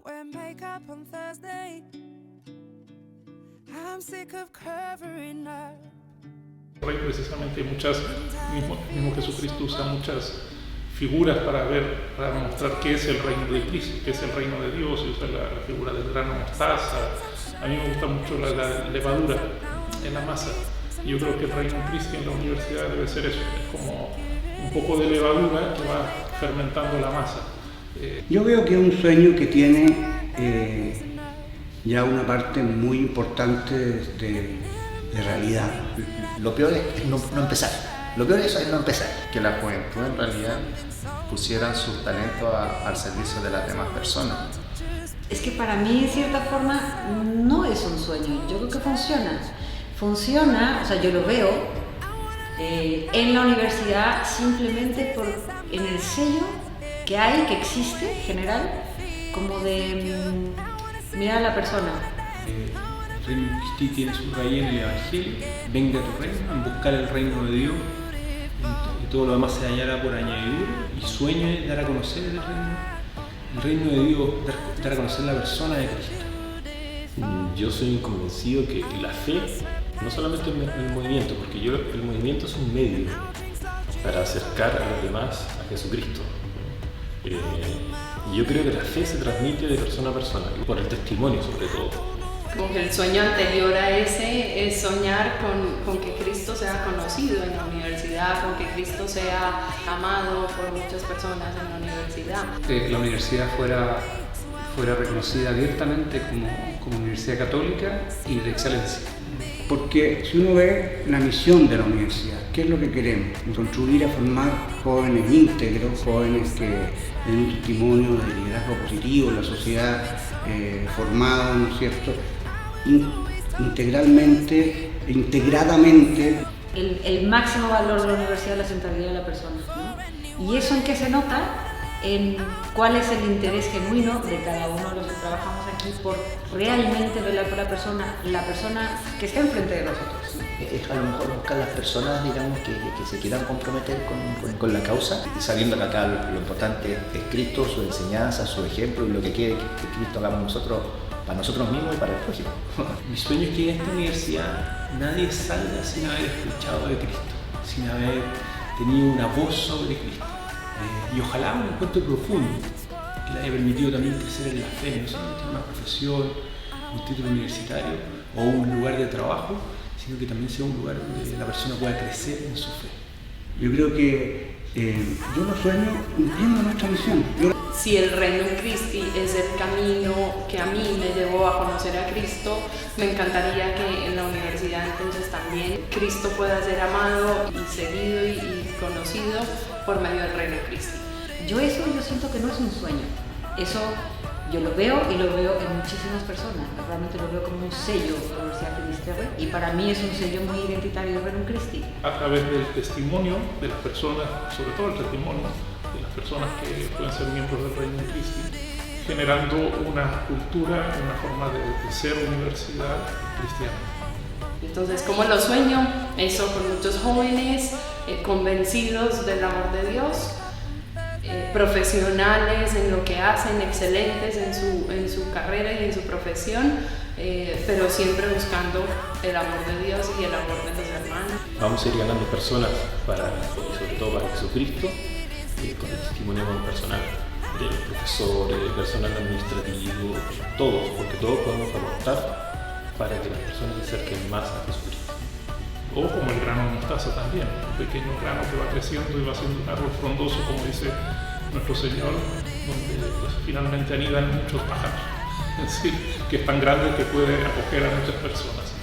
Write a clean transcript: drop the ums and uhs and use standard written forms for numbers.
wear makeup on Thursday. I'm sick of covering up. Precisamente mismo Jesucristo usa muchas figuras para mostrar qué es el reino de Cristo, qué es el reino de Dios, y usa la figura del grano mostaza. A mí me gusta mucho la levadura en la masa. Yo creo que el reino de Cristo en la universidad debe ser eso, es como un poco de levadura que va fermentando la masa. Yo veo que es un sueño que tiene ya una parte muy importante de realidad. Lo peor es no empezar. Lo peor de eso es no empezar. Que la juventud en realidad pusieran sus talentos al servicio de las demás personas. Es que para mí, de cierta forma, no es un sueño. Yo creo que funciona. Funciona, o sea, yo lo veo en la universidad simplemente en el sello que hay, que existe, general, como de mirar a la persona. El reino de Cristo tiene su raíz en el Evangelio, venga tu reino, en buscar el reino de Dios, y todo lo demás se hallará por añadidura, y sueño es dar a conocer el reino de Dios, dar a conocer la persona de Cristo. Yo soy convencido que la fe, no solamente el movimiento, porque el movimiento es un medio para acercar a los demás a Jesucristo. Y yo creo que la fe se transmite de persona a persona, por el testimonio sobre todo. Como que el sueño anterior a ese es soñar con que Cristo sea conocido en la universidad, con que Cristo sea amado por muchas personas en la universidad. Que la universidad fuera reconocida abiertamente como universidad católica y de excelencia. Porque si uno ve la misión de la universidad, ¿qué es lo que queremos? Contribuir a formar jóvenes íntegros, jóvenes que den un testimonio de liderazgo positivo en la sociedad, formados, ¿no es cierto?, integradamente. El máximo valor de la universidad es la centralidad de la persona, ¿no? ¿Y eso en qué se nota? En cuál es el interés genuino de cada uno de los que trabajamos aquí por realmente velar por la persona que está enfrente de nosotros. Es a lo mejor buscar las personas, digamos, que se quieran comprometer con la causa, y sabiendo que acá lo importante es Cristo, su enseñanza, su ejemplo, y lo que quiere que Cristo hagamos nosotros, para nosotros mismos y para el prójimo. Mi sueño es que en esta universidad nadie salga sin haber escuchado de Cristo, sin haber tenido una voz sobre Cristo. Y ojalá un encuentro profundo que le haya permitido también crecer en la fe, no solamente una profesión, un título universitario o un lugar de trabajo, sino que también sea un lugar donde la persona pueda crecer en su fe. Yo creo que yo lo sueño cumpliendo nuestra misión. Si el reino en Cristi es el camino que a mí me llevó a conocer a Cristo, me encantaría que en la universidad entonces también Cristo pueda ser amado y seguido y conocido por medio del reino en Cristi. Yo siento que no es un sueño. Eso yo lo veo y lo veo en muchísimas personas. Realmente lo veo como un sello de la Universidad Finisterre, y para mí es un sello muy identitario del Reino Christi. A través del testimonio de las personas, sobre todo el testimonio de las personas que pueden ser miembros del Reino de Cristo, generando una cultura, una forma de ser universidad cristiana. Entonces, ¿cómo lo sueño? Eso con muchos jóvenes convencidos del amor de Dios, profesionales en lo que hacen, excelentes en su carrera y en su profesión, pero siempre buscando el amor de Dios y el amor de los hermanos. Vamos a ir ganando personas sobre todo para Jesucristo, con el testimonio personal de los profesores, del personal administrativo, todos, porque todos podemos aportar para que las personas se acerquen más a Jesucristo. O como el grano de mostaza también, un pequeño grano que va creciendo y va siendo un árbol frondoso, como dice nuestro Señor, donde finalmente anidan muchos pájaros, ¿sí? Que es tan grande que puede acoger a muchas personas.